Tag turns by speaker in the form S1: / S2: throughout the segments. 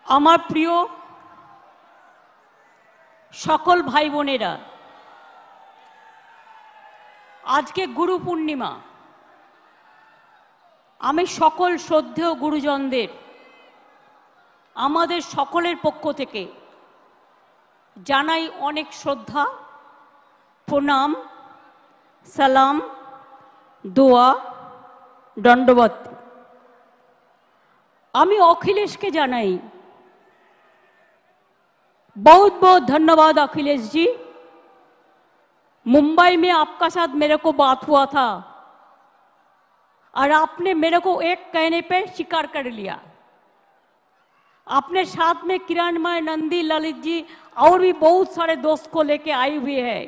S1: আমার প্রিয় সকল ভাই বোনেরা, আজকে গুরু পূর্ণিমা। আমি সকল শ্রদ্ধেয় গুরুজনদের আমাদের সকলের পক্ষ থেকে জানাই অনেক শ্রদ্ধা, প্রণাম, সালাম, দোয়া, দণ্ডবত। আমি अखिलेश के জানাই बहुत बहुत धन्यवाद अखिलेश जी। मुंबई में आपका साथ मेरे को बात हुआ था और आपने मेरे को एक कहने पे स्वीकार कर लिया। आपने साथ में किरणमय, नंदी, ललित जी और भी बहुत सारे दोस्त को लेके आई हुई है।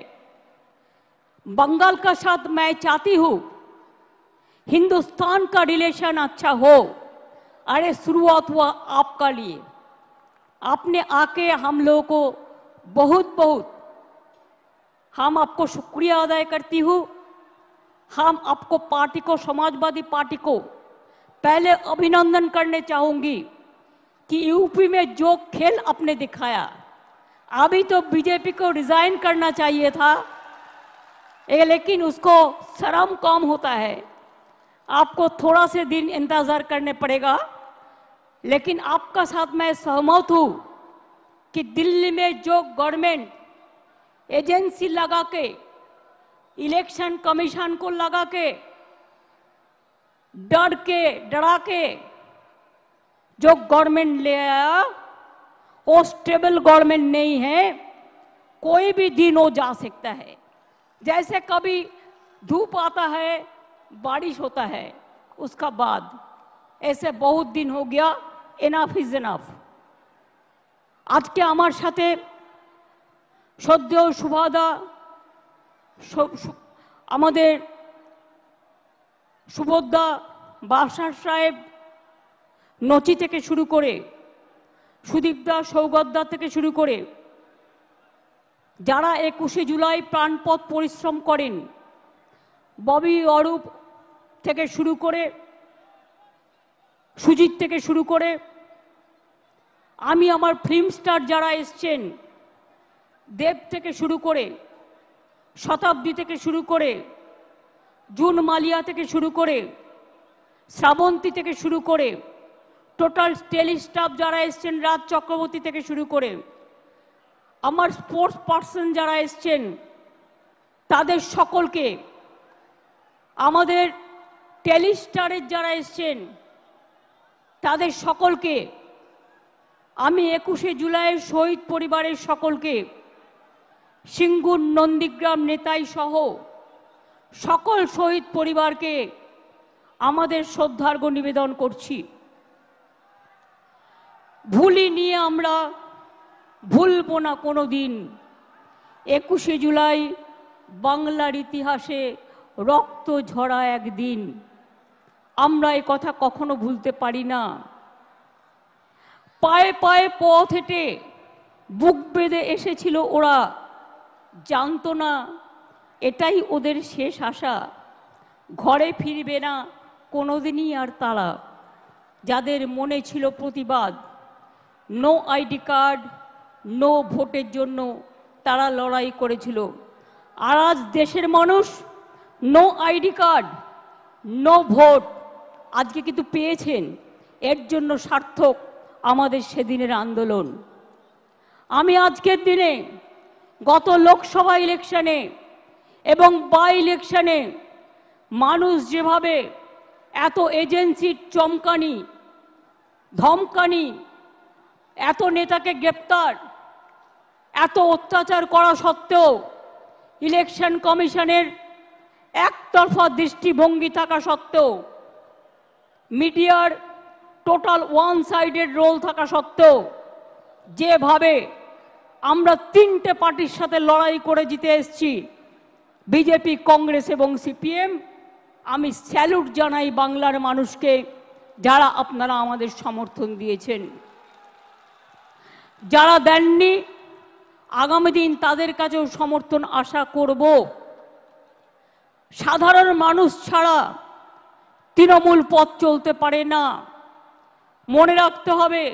S1: बंगाल का साथ मैं चाहती हूँ हिंदुस्तान का रिलेशन अच्छा हो। अरे शुरुआत हुआ आपका लिए, आपने आके हम लोगों को बहुत बहुत हम आपको शुक्रिया अदा करती हूँ। हम आपको पार्टी को, समाजवादी पार्टी को पहले अभिनंदन करने चाहूँगी कि यूपी में जो खेल आपने दिखाया, अभी तो बीजेपी को रिजाइन करना चाहिए था, लेकिन उसको शर्म कम होता है, आपको थोड़ा से दिन इंतजार करने पड़ेगा। लेकिन आपका साथ मैं सहमत हूँ कि दिल्ली में जो गवर्नमेंट एजेंसी लगा के, इलेक्शन कमीशन को लगा के, डरा के जो गवर्नमेंट ले आया, वो स्टेबल गवर्नमेंट नहीं है। कोई भी दिन हो जा सकता है, जैसे कभी धूप आता है, बारिश होता है, उसका बाद ऐसे बहुत दिन हो गया। Enough is enough. आज के आमार साथे श्रद्धेय सुभादा, आमादेर सुभद्रा, बादशाह साहेब, नची থেকে শুরু করে সুদীপদা, সৌগতদা থেকে শুরু করে যারা 21শে জুলাই প্রাণপণ পরিশ্রম করেন, ববি, অরূপ থেকে শুরু করে সুজিত থেকে শুরু করে আমি আমার ফিল্ম স্টার যারা এসছেন, দেব থেকে শুরু করে শতাব্দী থেকে শুরু করে জুন মালিয়া থেকে শুরু করে শ্রাবন্তী থেকে শুরু করে টোটাল টেলি স্টাফ যারা এসছেন, রাজ চক্রবর্তী থেকে শুরু করে আমার স্পোর্টস পার্সন যারা এসছেন, তাদের সকলকে, আমাদের টেলি স্টারের যারা এসছেন তাদের সকলকে আমি 21শে জুলাইয়ের শহীদ পরিবারের সকলকে, সিঙ্গুর, নন্দীগ্রাম, নেতাই সহ সকল শহীদ পরিবারকে আমাদের শ্রদ্ধার্ঘ্য নিবেদন করছি। ভুলি নিয়ে আমরা ভুলব না কোনো দিন 21শে জুলাই বাংলার ইতিহাসে রক্ত ঝরা একদিন। আমরা এই কথা কখনো ভুলতে পারি না। পায়ে পায়ে পথ হেঁটে বুক বেঁধে এসেছিল ওরা, জানতো না এটাই ওদের শেষ আশা, ঘরে ফিরবে না কোনোদিনই আর তারা। যাদের মনে ছিল প্রতিবাদ, নো আইডি কার্ড, নো ভোটের জন্য তারা লড়াই করেছিল। আর আজ দেশের মানুষ no ID card, no vote আজকে কিন্তু পেয়েছেন। এর জন্য সার্থক আমাদের সেদিনের আন্দোলন। আমি আজকের দিনে গত লোকসভা ইলেকশনে এবং বাই ইলেকশনে মানুষ যেভাবে এত এজেন্সির চমকানি, ধমকানি, এত নেতাকে গ্রেপ্তার, এত অত্যাচার করা সত্ত্বেও, ইলেকশন কমিশনের একতরফা দৃষ্টিভঙ্গি থাকা সত্ত্বেও, মিডিয়ার টোটাল ওয়ান সাইডেড রোল থাকা সত্ত্বেও, যেভাবে আমরা তিনটে পার্টির সাথে লড়াই করে জিতে এসেছি, বিজেপি, কংগ্রেস এবং সিপিএম, আমি স্যালুট জানাই বাংলার মানুষকে, যারা আপনারা আমাদের সমর্থন দিয়েছেন। যারা দেননি, আগামী দিন তাদের কাছেও সমর্থন আশা করব। সাধারণ মানুষ ছাড়া তৃণমূল পথ চলতে পারে না। মনে রাখতে হবে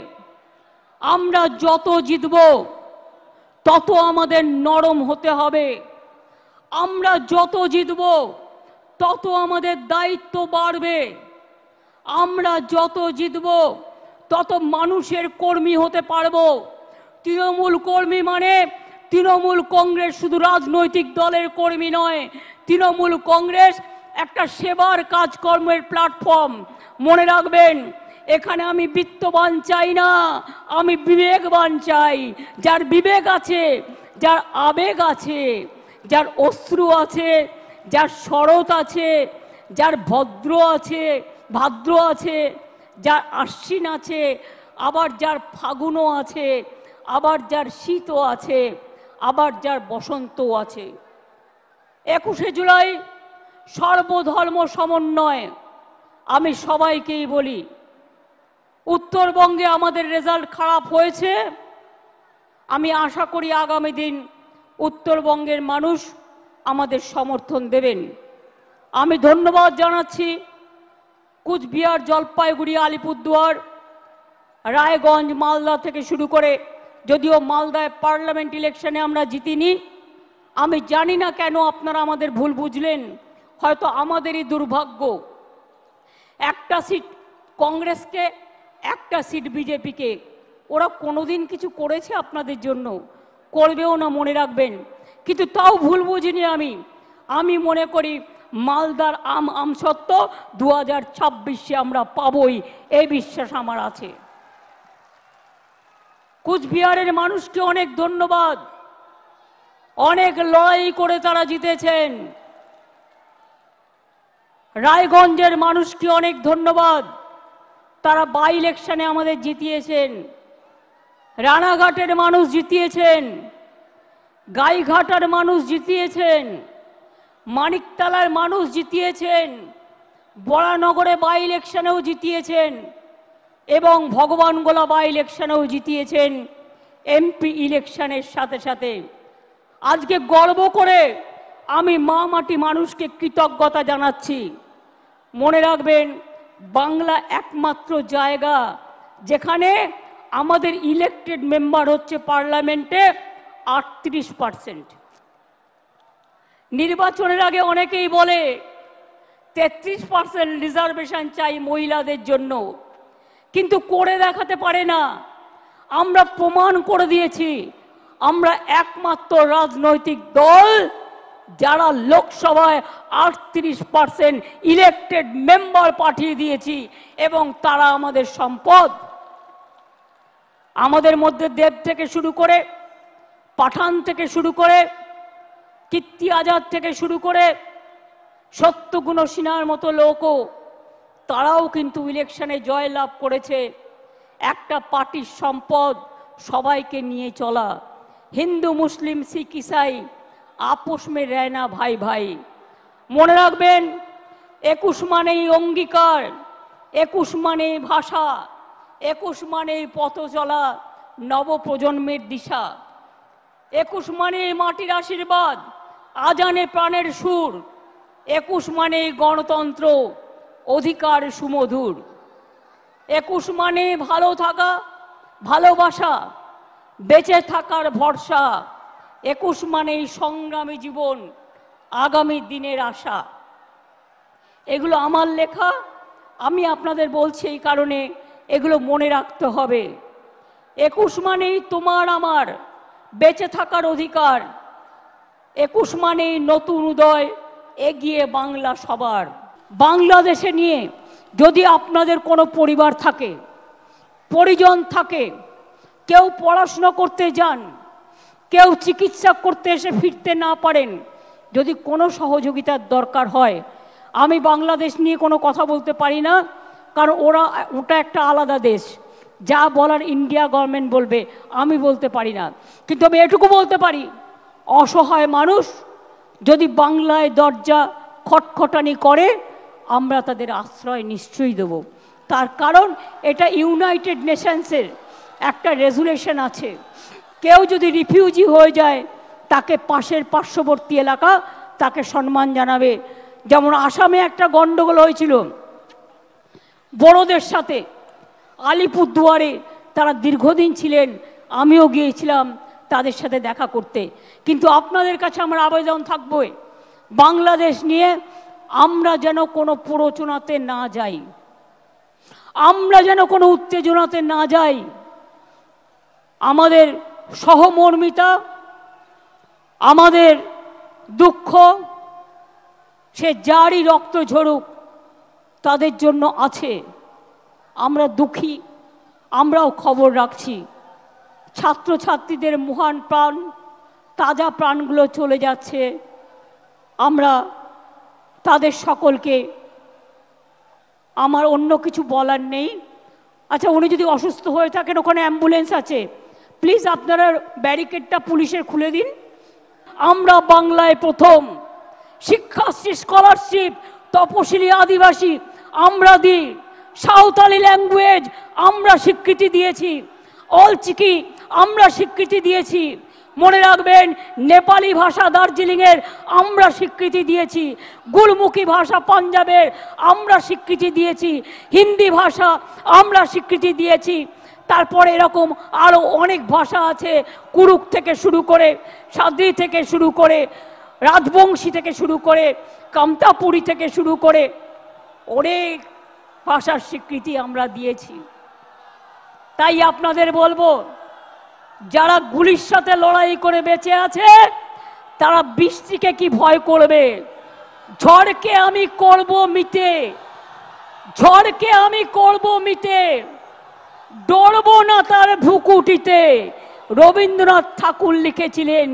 S1: আমরা যত জিতব তত আমাদের নরম হতে হবে। আমরা যত জিতব তত আমাদের দায়িত্ব বাড়বে। আমরা যত জিতব তত মানুষের কর্মী হতে পারবো। তৃণমূল কর্মী মানে তৃণমূল কংগ্রেস শুধু রাজনৈতিক দলের কর্মী নয়, তৃণমূল কংগ্রেস একটা সেবার কাজকর্মের প্ল্যাটফর্ম। মনে রাখবেন, এখানে আমি বিত্তবান চাই না, আমি বিবেকবান চাই। যার বিবেক আছে, যার আবেগ আছে, যার অশ্রু আছে, যার শরৎ আছে, যার ভাদ্র আছে, যার আশ্বিন আছে, আবার যার ফাগুনও আছে, আবার যার শীতও আছে, আবার যার বসন্তও আছে। 21শে জুলাই সর্বধর্ম সমন্বয়। আমি সবাইকেই বলি, উত্তরবঙ্গে আমাদের রেজাল্ট খারাপ হয়েছে। আমি আশা করি আগামী দিন উত্তরবঙ্গের মানুষ আমাদের সমর্থন দেবেন। আমি ধন্যবাদ জানাচ্ছি কুচবিহার, জলপাইগুড়ি, আলিপুরদুয়ার, রায়গঞ্জ, মালদা থেকে শুরু করে, যদিও মালদায় পার্লামেন্ট ইলেকশনে আমরা জিতিনি। আমি জানি না কেন আপনারা আমাদের ভুল বুঝলেন, হয়তো আমাদেরই দুর্ভাগ্য। একটা সিট কংগ্রেসকে, একটা সিট বিজেপিকে। ওরা কোনোদিন কিছু করেছে আপনাদের জন্য? করবেও না, মনে রাখবেন। কিন্তু তাও ভুল বুঝিনি আমি মনে করি মালদার আমসত্ত্ব 2026-এ আমরা পাবই, এই বিশ্বাস আমার আছে। কুচবিহারের মানুষকে অনেক ধন্যবাদ, অনেক লড়াই করে তারা জিতেছেন। রায়গঞ্জের মানুষকে অনেক ধন্যবাদ, তারা বাই ইলেকশনে আমাদের জিতিয়েছেন। রানাঘাটের মানুষ জিতিয়েছেন, গাইঘাটার মানুষ জিতিয়েছেন, মানিকতলার মানুষ জিতিয়েছেন, বরানগরে বাই ইলেকশনেও জিতিয়েছেন এবং ভগবানগোলা বাই ইলেকশনেও জিতিয়েছেন। এমপি ইলেকশনের সাথে সাথে আজকে গর্ব করে আমি মা মাটি মানুষকে কৃতজ্ঞতা জানাচ্ছি। মনে রাখবেন, বাংলা একমাত্র জায়গা যেখানে আমাদের ইলেক্টেড মেম্বার হচ্ছে পার্লামেন্টে 38%। নির্বাচনের আগে অনেকেই বলে 33% রিজার্ভেশন চাই মহিলাদের জন্য, কিন্তু করে দেখাতে পারে না। আমরা প্রমাণ করে দিয়েছি আমরা একমাত্র রাজনৈতিক দল যারা লোকসভায় 38% ইলেক্টেড মেম্বার পাঠিয়ে দিয়েছি এবং তারা আমাদের সম্পদ। আমাদের মধ্যে দেব থেকে শুরু করে, পাঠান থেকে শুরু করে, কীর্তি আজাদ থেকে শুরু করে, সত্যগুণ সিনহার মতো লোকও তারাও কিন্তু ইলেকশনে জয়লাভ করেছে। একটা পার্টির সম্পদ সবাইকে নিয়ে চলা। হিন্দু, মুসলিম, শিখ, ইসাই আপোষ মে রহনা ভাই ভাই। মনে রাখবেন, 21 মানেই অঙ্গীকার, 21 মানেই ভাষা, 21 মানেই পথ চলা নবপ্রজন্মের দিশা, 21 মানেই মাটির আশীর্বাদ, আজানে প্রাণের সুর, 21 মানেই গণতন্ত্র, অধিকার সুমধুর, 21 মানে ভালো থাকা, ভালোবাসা, বেঁচে থাকার ভরসা, 21 মানেই সংগ্রামী জীবন, আগামী দিনের আশা। এগুলো আমার লেখা, আমি আপনাদের বলছি এই কারণে এগুলো মনে রাখতে হবে। 21 মানেই তোমার আমার বেঁচে থাকার অধিকার, 21 মানেই নতুন উদয়, এগিয়ে বাংলা সবার। বাংলাদেশে নিয়ে যদি আপনাদের কোনো পরিবার থাকে, পরিজন থাকে, কেউ পড়াশোনা করতে যান, কেউ চিকিৎসা করতে এসে ফিরতে না পারেন, যদি কোনো সহযোগিতার দরকার হয়, আমি বাংলাদেশ নিয়ে কোনো কথা বলতে পারি না, কারণ ওটা একটা আলাদা দেশ। যা বলার ইন্ডিয়া গভর্নমেন্ট বলবে, আমি বলতে পারি না। কিন্তু আমি এটুকু বলতে পারি, অসহায় মানুষ যদি বাংলায় দরজা খটখটানি করে, আমরা তাদের আশ্রয় নিশ্চয়ই দেব। তার কারণ এটা ইউনাইটেড নেশনসের একটা রেজুলেশন আছে। কেউ যদি রিফিউজি হয়ে যায়, তাকে পার্শ্ববর্তী এলাকা তাকে সম্মান জানাবে। যেমন আসামে একটা গন্ডগোল হয়েছিল বড়দের সাথে, আলিপুরদুয়ারে তারা দীর্ঘদিন ছিলেন, আমিও গিয়েছিলাম তাদের সাথে দেখা করতে। কিন্তু আপনাদের কাছে আমার আবেদন থাকবে, বাংলাদেশ নিয়ে আমরা যেন কোনো প্ররোচনাতে না যাই, আমরা যেন কোনো উত্তেজনাতে না যাই। আমাদের সহমর্মিতা, আমাদের দুঃখ, সে যারই রক্ত ঝরুক তাদের জন্য আছে। আমরা দুঃখী, আমরাও খবর রাখছি। ছাত্রছাত্রীদের মহান প্রাণ, তাজা প্রাণগুলো চলে যাচ্ছে। আমরা তাদের সকলকে, আমার অন্য কিছু বলার নেই। আচ্ছা, উনি যদি অসুস্থ হয়ে থাকেন, ওখানে অ্যাম্বুলেন্স আছে, প্লিজ আপনারা ব্যারিকেডটা পুলিশের খুলে দিন। আমরা বাংলায় প্রথম শিক্ষাশ্রী, স্কলারশিপ তপশিলি আদিবাসী আমরা দিই, সাঁওতালি ল্যাঙ্গুয়েজ আমরা স্বীকৃতি দিয়েছি, অলচিকি আমরা স্বীকৃতি দিয়েছি। মনে রাখবেন, নেপালি ভাষা দার্জিলিংয়ের আমরা স্বীকৃতি দিয়েছি, গুরমুখী ভাষা পাঞ্জাবের আমরা স্বীকৃতি দিয়েছি, হিন্দি ভাষা আমরা স্বীকৃতি দিয়েছি। তারপরে এরকম আরও অনেক ভাষা আছে, কুরুক থেকে শুরু করে, সাদ্রি থেকে শুরু করে, রাজবংশী থেকে শুরু করে, কামতাপুরী থেকে শুরু করে অনেক ভাষার স্বীকৃতি আমরা দিয়েছি। তাই আপনাদের বলবো, যারা গুলির সাথে লড়াই করে বেঁচে আছে তারা বৃষ্টিকে কি ভয় করবে? ঝড়কে আমি করব মিটে, ঝড়কে আমি করব মিটে, ডরবো না তার ভ্রুকুটিতে। রবীন্দ্রনাথ ঠাকুর লিখেছিলেন,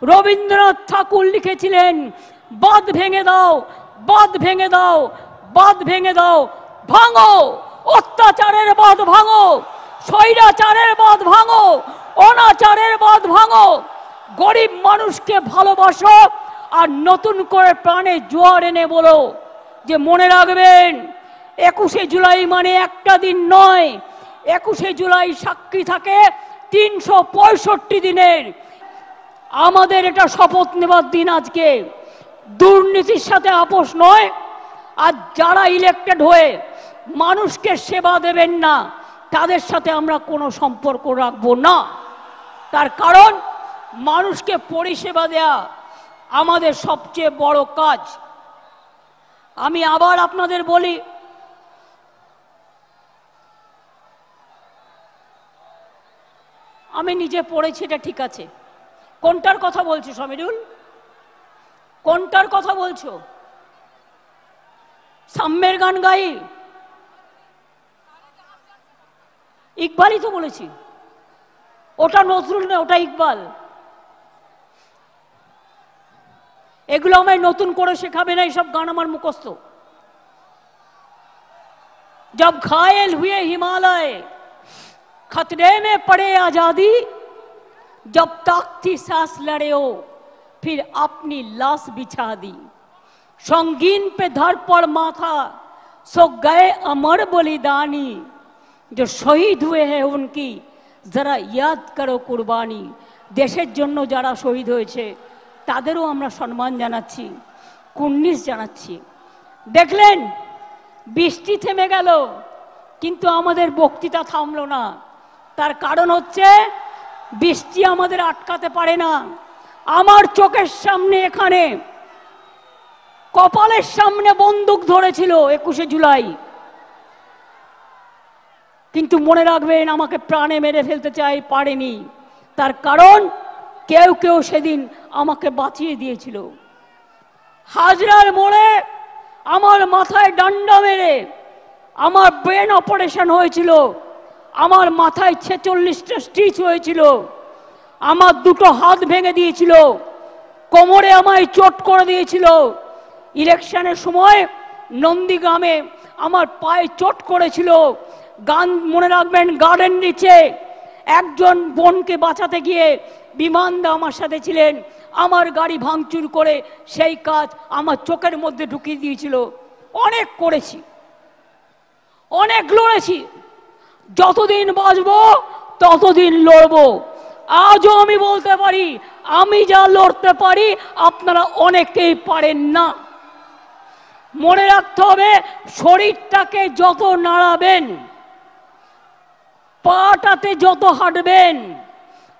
S1: রবীন্দ্রনাথ ঠাকুর লিখেছিলেন, বাঁধ ভেঙে দাও, বাঁধ ভেঙে দাও, বাঁধ ভেঙে দাও, ভাঙো অত্যাচারের বাঁধ, ভাঙো স্বৈরাচারের বাঁধ, ভাঙো অনাচারের বাঁধ, ভাঙো। গরিব মানুষকে ভালোবাসো আর নতুন করে প্রাণে জোয়ার এনে বলো যে মনে রাখবেন 21শে জুলাই মানে একটা দিন নয়, 21শে জুলাই সাক্ষী থাকে 365 দিনের। আমাদের এটা শপথ নেবার দিন আজকে। দুর্নীতির সাথে আপোষ নয়। আর যারা ইলেক্টেড হয়ে মানুষকে সেবা দেবেন না তাদের সাথে আমরা কোনো সম্পর্ক রাখবো না। তার কারণ মানুষকে পরিষেবা দেয়া আমাদের সবচেয়ে বড় কাজ। আমি আবার আপনাদের বলি, আমি নিজে পড়েছি, এটা ঠিক আছে। কোনটার কথা বলছো সমীরুল? কোনটার কথা বলছো? সাম্যের গান গাই? ইকবালই তো বলেছি। ওটা নজরুল না, ওটা ইকবাল। এগুলো আমায় নতুন করে শেখাবে না, এইসব গান আমার মুখস্থ। जब घायल हुए हिमालय खतरे में पड़े आजादी, जब ताकती सांस लड़े हो फिर अपनी लाश बिछा दी, संगीन पे धर पड़ माथा सो गए अमर बलिदानी, जो शहीद हुए हैं उनकी जरा याद करो कुर्बानी। देशेर जन्य যারা শহীদ হয়েছে তাদেরও আমরা সম্মান জানাচ্ছি, কুর্নিশ জানাচ্ছি। দেখলেন বৃষ্টি থেমে গেল কিন্তু আমাদের বক্তৃতা থামলো না। তার কারণ হচ্ছে বৃষ্টি আমাদের আটকাতে পারে না। আমার চোখের সামনে, এখানে কপালের সামনে বন্দুক ধরেছিল 21শে জুলাই, কিন্তু মনে রাখবেন আমাকে প্রাণে মেরে ফেলতে চাই, পারেনি। তার কারণ কেউ কেউ সেদিন আমাকে বাঁচিয়ে দিয়েছিল। হাজরার মোড়ে আমার মাথায় ডান্ডা মেরে আমার ব্রেন অপারেশন হয়েছিল, আমার মাথায় 46টা স্টিচ হয়েছিল, আমার দুটো হাত ভেঙে দিয়েছিল, কোমরে আমায় চোট করে দিয়েছিল। ইলেকশনের সময় নন্দীগ্রামে আমার পায়ে চোট করেছিল। গান মনে রাখবেন, গার্ডেন নিচে একজন বোনকে বাঁচাতে গিয়ে বিমানদা আমার সাথে ছিলেন, আমার গাড়ি ভাঙচুর করে সেই কাজ আমার চোখের মধ্যে ঢুকিয়ে দিয়েছিল। অনেক করেছি, অনেক লড়েছি, যতদিন বাঁচব ততদিন লড়ব। আজও আমি বলতে পারি, আমি যা লড়তে পারি আপনারা অনেকেই পারেন না। মনে রাখতে হবে, শরীরটাকে যত নাড়াবেন পাটাতে যত হাঁটবেন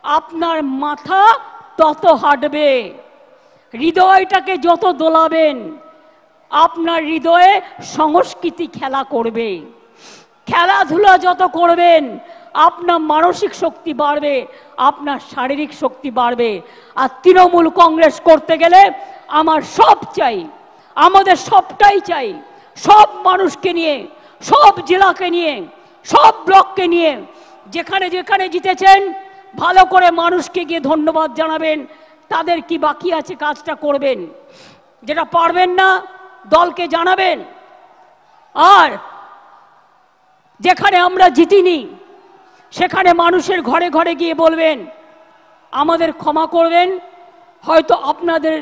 S1: আপনার মাথা তত হাঁটবে। হৃদয়টাকে যত দোলাবেন আপনার হৃদয়ে সংস্কৃতি খেলা করবে। খেলাধুলা যত করবেন আপনার মানসিক শক্তি বাড়বে, আপনার শারীরিক শক্তি বাড়বে। আর তৃণমূল কংগ্রেস করতে গেলে আমার সব চাই, আমাদের সবটাই চাই। সব মানুষকে নিয়ে, সব জেলাকে নিয়ে, সব ব্লককে নিয়ে, যেখানে যেখানে জিতেছেন ভালো করে মানুষকে গিয়ে ধন্যবাদ জানাবেন। তাদের কি বাকি আছে কাজটা করবেন, যেটা পারবেন না দলকে জানাবেন। আর যেখানে আমরা জিতিনি সেখানে মানুষের ঘরে ঘরে গিয়ে বলবেন আমাদের ক্ষমা করবেন, হয়তো আপনাদের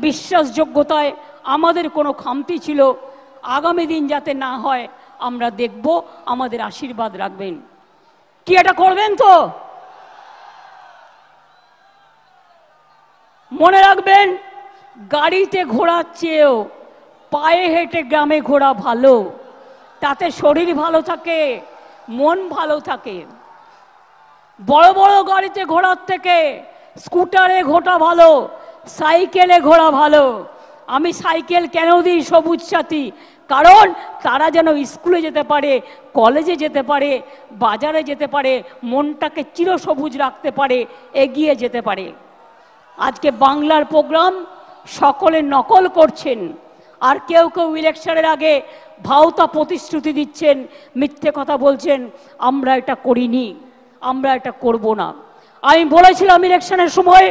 S1: বিশ্বাসযোগ্যতায় আমাদের কোনো খামতি ছিল, আগামী দিন যাতে না হয় আমরা দেখব, আমাদের আশীর্বাদ রাখবেন। কি এটা করবেন তো? মনে রাখবেন, গাড়িতে ঘোরার চেয়েও পায়ে হেঁটে গ্রামে ঘোরা ভালো। তাতে শরীর ভালো থাকে, মন ভালো থাকে। বড় বড় গাড়িতে ঘোরার থেকে স্কুটারে ঘোরা ভালো, সাইকেলে ঘোরা ভালো। আমি সাইকেল কেন দিই সবুজ সাথী? কারণ তারা যেন স্কুলে যেতে পারে, কলেজে যেতে পারে, বাজারে যেতে পারে, মনটাকে চিরসবুজ রাখতে পারে, এগিয়ে যেতে পারে। আজকে বাংলার প্রোগ্রাম সকলে নকল করছেন, আর কেউ কেউ ইলেকশনের আগে ভাওতা প্রতিশ্রুতি দিচ্ছেন, মিথ্যে কথা বলছেন, আমরা এটা করিনি, আমরা এটা করব না। আমি বলেছিলাম ইলেকশনের সময়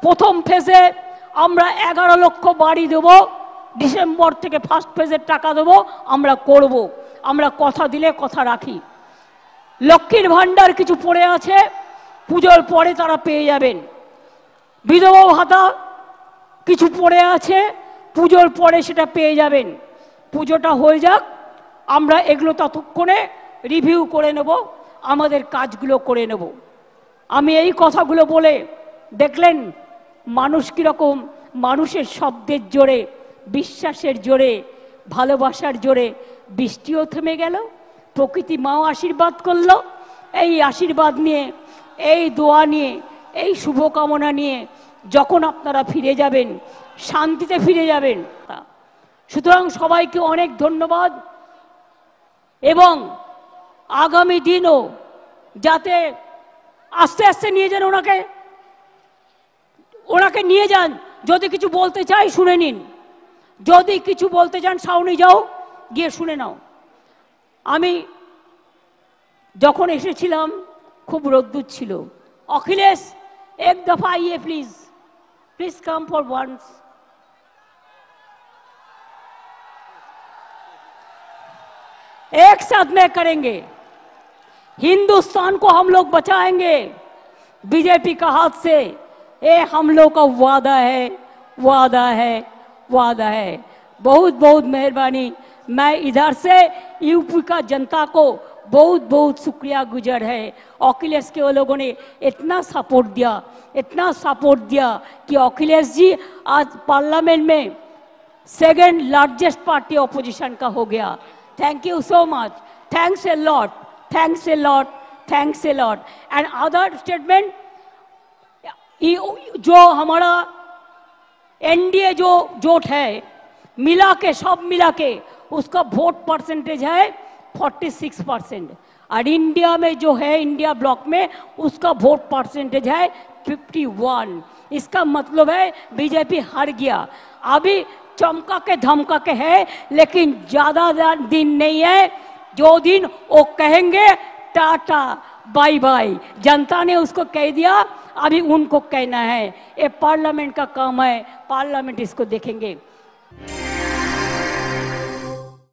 S1: প্রথম ফেজে আমরা 11 লক্ষ বাড়ি দেব, ডিসেম্বর থেকে ফার্স্ট ফেজের টাকা দেবো, আমরা করব। আমরা কথা দিলে কথা রাখি। লক্ষ্মীর ভাণ্ডার কিছু পড়ে আছে, পুজোর পরে তারা পেয়ে যাবেন। বিধবা ভাতা কিছু পড়ে আছে, পুজোর পরে সেটা পেয়ে যাবেন। পুজোটা হয়ে যাক, আমরা এগুলো ততক্ষণে রিভিউ করে নেব, আমাদের কাজগুলো করে নেব। আমি এই কথাগুলো বলে দেখলেন মানুষ কীরকম, মানুষের শব্দের জোরে, বিশ্বাসের জোরে, ভালোবাসার জোরে বৃষ্টিও থেমে গেল, প্রকৃতি মাও আশীর্বাদ করলো। এই আশীর্বাদ নিয়ে, এই দোয়া নিয়ে, এই শুভকামনা নিয়ে যখন আপনারা ফিরে যাবেন, শান্তিতে ফিরে যাবেন। সুতরাং সবাইকে অনেক ধন্যবাদ, এবং আগামী দিনও যাতে আস্তে আস্তে নিয়ে যান, ওনাকে নিয়ে যান। যদি কিছু বলতে চাই শুনে নিন, যদি কিছু বলতে চান সাউনি যাও, গিয়ে শুনে নাও। আমি যখন এসেছিলাম খুব রোদ্দুর ছিল। অখিলেশ এক দফা আইয়ে please, please come for once. एक साथ में करेंगे, हिंदुस्तान को हम लोग बचाएंगे बीजेपी का हाथ से। ये हम लोग का वादा है, वादा है, वादा है। बहुत बहुत मेहरबानी। मैं इधर से यूपी का जनता को बहुत बहुत शुक्रिया गुजार है। अखिलेश के वो लोगों ने इतना सपोर्ट दिया, इतना सपोर्ट दिया कि अखिलेश जी आज पार्लियामेंट में सेकंड लार्जेस्ट पार्टी ऑपोजिशन का हो गया। Thank you so much. Thanks a lot. Thanks a lot. Thanks a lot. And other statement, जो हमारा एनडीए जो जोट है, मिला के सब मिला के उसका वोट परसेंटेज है 46%। और इंडिया में जो है, इंडिया ब्लॉक में उसका वोट परसेंटेज है 51। इसका मतलब है बीजेपी हार गया। अभी चमका के धमका के है, लेकिन ज्यादा दिन नहीं है जो दिन वो कहेंगे टाटा बाय बाय। जनता ने उसको कह दिया, अभी उनको कहना है। ये पार्लियामेंट का काम है, पार्लियामेंट इसको देखेंगे।